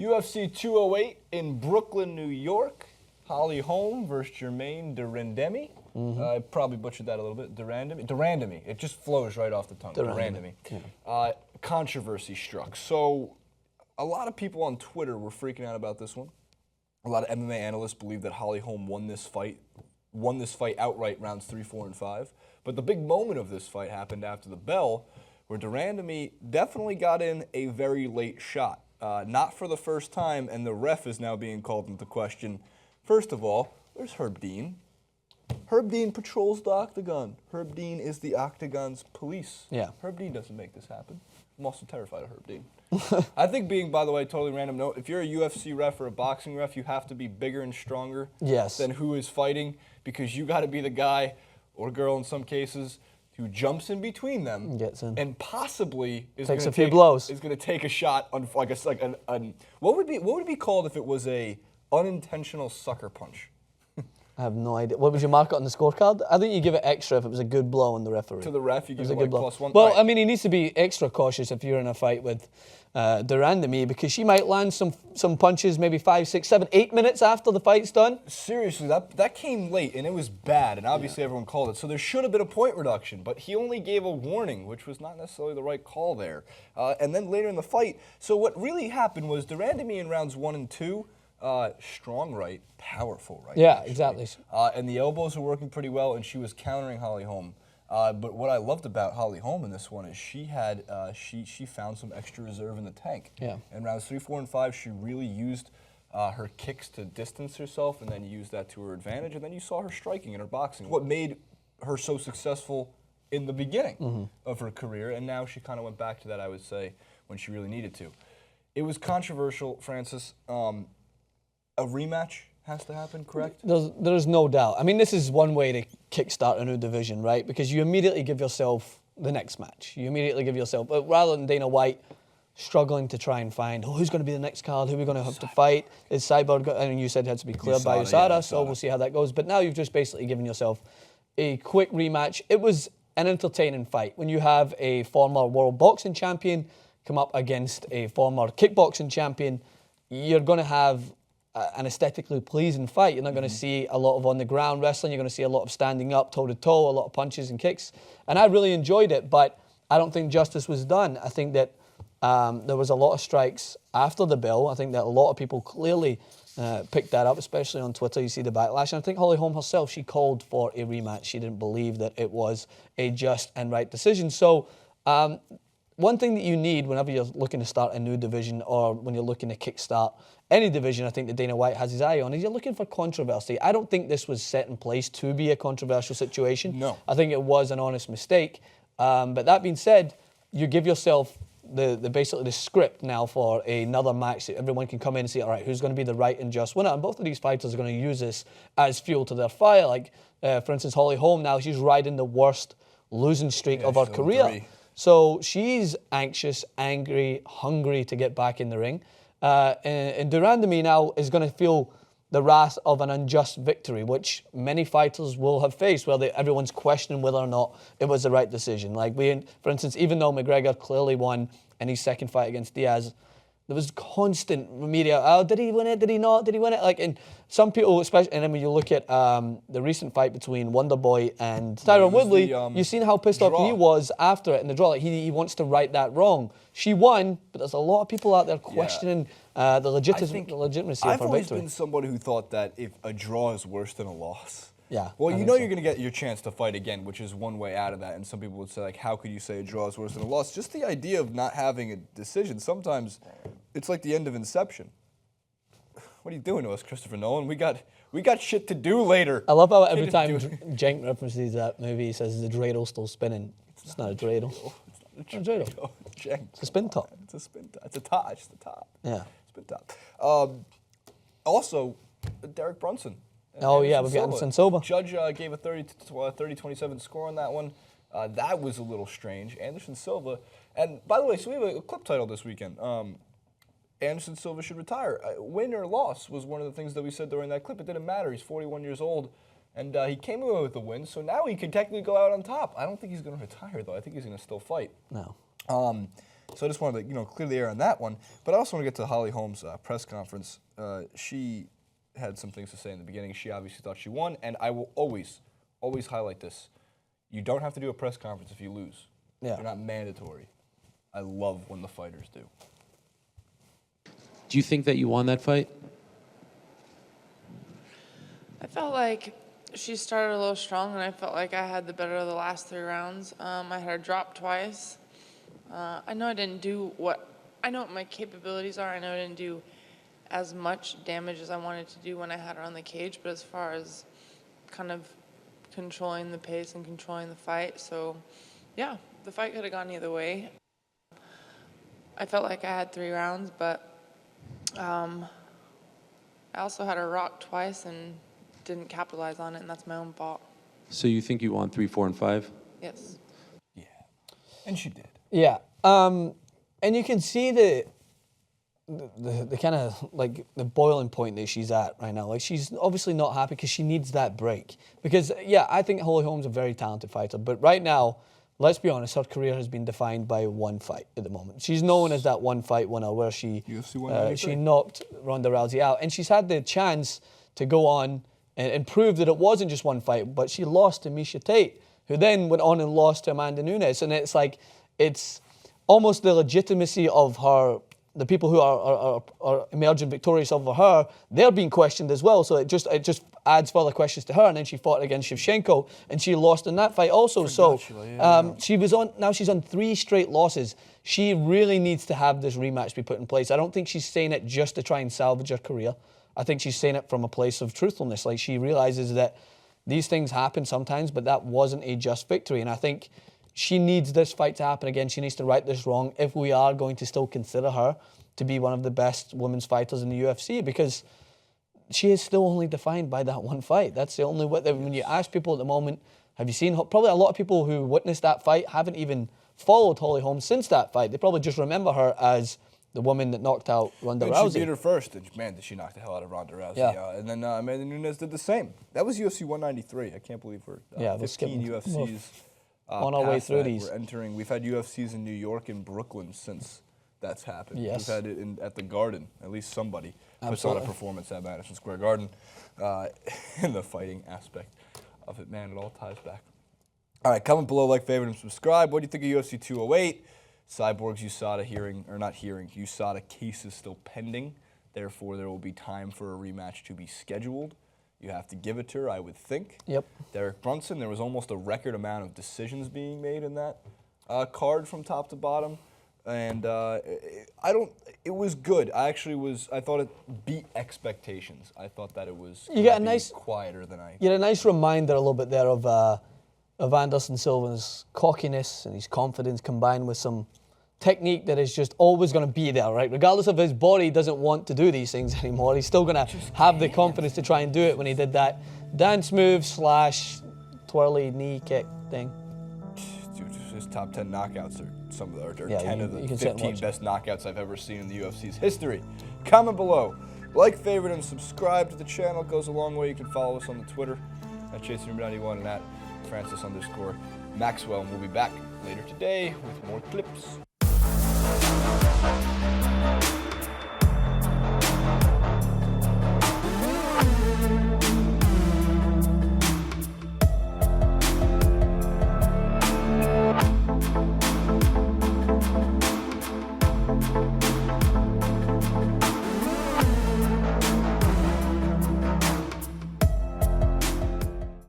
UFC 208 in Brooklyn, New York. Holly Holm versus Germaine de Randamie. I probably butchered that a little bit. Randamie. It just flows right off the tongue. Randamie. Yeah. Controversy struck. So a lot of people on Twitter were freaking out about this one. A lot of MMA analysts believe that Holly Holm won this fight outright, rounds 3, 4, and 5. But the big moment of this fight happened after the bell, where de Randamie definitely got in a very late shot. Not for the first time, and the ref is now being called into question. First of all, where's Herb Dean? Herb Dean patrols the octagon. Herb Dean is the octagon's police. Yeah. Herb Dean doesn't make this happen. I'm also terrified of Herb Dean. I think being, by the way, totally random note, if you're a UFC ref or a boxing ref, you have to be bigger and stronger than who is fighting, because you got to be the guy or girl in some cases who jumps in between them and possibly is going to take a shot on, I guess, like what would it be called if it was a unintentional sucker punch? I have no idea. What would you mark it on the scorecard? I think you give it extra if it was a good blow on the referee. To the ref, you give it like +1. Well, I mean, he needs to be extra cautious if you're in a fight with de Randamie, because she might land some punches maybe 5, 6, 7, 8 minutes after the fight's done. Seriously, that came late, and it was bad, and obviously everyone called it. So there should have been a point reduction, but he only gave a warning, which was not necessarily the right call there. And then later in the fight, so what really happened was de Randamie in rounds 1 and 2, strong right, powerful right. Yeah, exactly. And the elbows were working pretty well, and she was countering Holly Holm. But what I loved about Holly Holm in this one is she had she found some extra reserve in the tank. Yeah. In rounds 3, 4, and 5, she really used her kicks to distance herself, and then used that to her advantage. And then you saw her striking and her boxing. What made her so successful in the beginning of her career, and now she kind of went back to that, I would say, when she really needed to. It was controversial, Francis. A rematch has to happen, correct? There's no doubt. I mean, this is one way to kickstart a new division, right? Because you immediately give yourself the next match. You immediately give yourself, but rather than Dana White struggling to try and find, who's going to be the next card, who are we going to have to fight? Is Cyborg, and you said it had to be cleared by USADA, so we'll see how that goes. But now you've just basically given yourself a quick rematch. It was an entertaining fight. When you have a former world boxing champion come up against a former kickboxing champion, you're going to have an aesthetically pleasing fight. You're not going to see a lot of on the ground wrestling. You're going to see a lot of standing up, toe to toe, a lot of punches and kicks. And I really enjoyed it, but I don't think justice was done. I think that there was a lot of strikes after the bell. I think that a lot of people clearly picked that up, especially on Twitter. You see the backlash. And I think Holly Holm herself, she called for a rematch. She didn't believe that it was a just and right decision. So one thing that you need whenever you're looking to start a new division, or when you're looking to kickstart any division, I think that Dana White has his eye on, is you're looking for controversy. I don't think this was set in place to be a controversial situation. No. I think it was an honest mistake. But that being said, you give yourself basically the script now for another match that everyone can come in and see, all right, who's going to be the right and just winner? And both of these fighters are going to use this as fuel to their fire. Like, for instance, Holly Holm now, she's riding the worst losing streak of her career. So she's anxious, angry, hungry to get back in the ring. And de Randamie now is going to feel the wrath of an unjust victory, which many fighters will have faced, where everyone's questioning whether or not it was the right decision. Like, for instance, even though McGregor clearly won in his second fight against Diaz, there was constant media, oh, did he win it? Did he not? Did he win it? Like, and some people, especially, and then when you look at the recent fight between Wonderboy and Tyron Woodley, you've seen how pissed off he was after it in the draw. Like, he wants to right that wrong. She won, but there's a lot of people out there questioning the legitimacy of her victory. I've always been somebody who thought that if a draw is worse than a loss. Yeah. Well, you know you're going to get your chance to fight again, which is one way out of that. And some people would say, like, how could you say a draw is worse than a loss? Just the idea of not having a decision. Sometimes it's like the end of Inception. What are you doing to us, Christopher Nolan? We got shit to do later. I love how every time Jenk references that movie, he says the dreidel still spinning. It's not a dreidel. It's not a dreidel. Jenk. It's a spin top. It's a spin top. It's a top. It's the top. Yeah. Spin top. Also, Derek Brunson. Oh, yeah, we've got Anderson Silva. Judge gave a 30-27 score on that one. That was a little strange. Anderson Silva. And by the way, so we have a clip title this weekend. Anderson Silva should retire. Win or loss was one of the things that we said during that clip. It didn't matter. He's 41 years old. And he came away with the win, so now he can technically go out on top. I don't think he's going to retire, though. I think he's going to still fight. No. So I just wanted to, clear the air on that one. But I also want to get to Holly Holm's press conference. She had some things to say in the beginning. She obviously thought she won, and I will always highlight this. You don't have to do a press conference if you lose. Yeah. They're not mandatory. I love when the fighters do. Do you think that you won that fight? I felt like she started a little strong, and I felt like I had the better of the last 3 rounds. I had her drop twice. I know I didn't do I know what my capabilities are. I know I didn't do as much damage as I wanted to do when I had her on the cage, but as far as kind of controlling the pace and controlling the fight, so yeah, the fight could have gone either way. I felt like I had 3 rounds, but I also had her rocked twice and didn't capitalize on it, and that's my own fault. So you think you won 3, 4, and 5? Yes. Yeah. And she did. Yeah. And you can see the kind of like the boiling point that she's at right now. Like, she's obviously not happy because she needs that break. Because, yeah, I think Holly Holm's a very talented fighter, but right now, let's be honest, her career has been defined by one fight at the moment. She's known as that one fight winner where she knocked Ronda Rousey out. And she's had the chance to go on and prove that it wasn't just one fight, but she lost to Miesha Tate, who then went on and lost to Amanda Nunes. And it's like, it's almost the legitimacy of her, the people who are emerging victorious over her, they're being questioned as well. So it just adds further questions to her. And then she fought against Shevchenko, and she lost in that fight also. She's on 3 straight losses. She really needs to have this rematch be put in place. I don't think she's saying it just to try and salvage her career. I think she's saying it from a place of truthfulness. Like, she realizes that these things happen sometimes, but that wasn't a just victory. And I think she needs this fight to happen again. She needs to right this wrong if we are going to still consider her to be one of the best women's fighters in the UFC, because she is still only defined by that one fight. That's the only way. When you ask people at the moment, have you seen, probably a lot of people who witnessed that fight haven't even followed Holly Holm since that fight. They probably just remember her as the woman that knocked out Ronda Rousey. She beat her first, and man, did she knock the hell out of Ronda Rousey. Yeah. And then Amanda Nunes did the same. That was UFC 193. I can't believe we're 15 UFCs on our way through these. We've had UFCs in New York and Brooklyn since that's happened. Yes. We've had it at the Garden. At least somebody puts on a performance at Madison Square Garden in the fighting aspect of it. Man, it all ties back. All right, comment below, like, favorite, and subscribe. What do you think of UFC 208? Cyborg's USADA USADA case is still pending. Therefore, there will be time for a rematch to be scheduled. You have to give it to her, I would think. Yep. Derek Brunson, there was almost a record amount of decisions being made in that card from top to bottom. And it was good. I thought it beat expectations. I thought that it was quieter than I... You get a nice reminder a little bit there of Anderson Silva's cockiness and his confidence combined with some technique that is just always going to be there, right? Regardless of his body doesn't want to do these things anymore, he's still going to have the confidence to try and do it when he did that dance move / twirly knee kick thing. Dude, his top 10 knockouts are some of the 10 of the you 15 best knockouts I've ever seen in the UFC's history. Comment below, like, favorite, and subscribe to the channel. It goes a long way. You can follow us on the Twitter at ChaseRoom91 and at Francis_Maxwell. And we'll be back later today with more clips.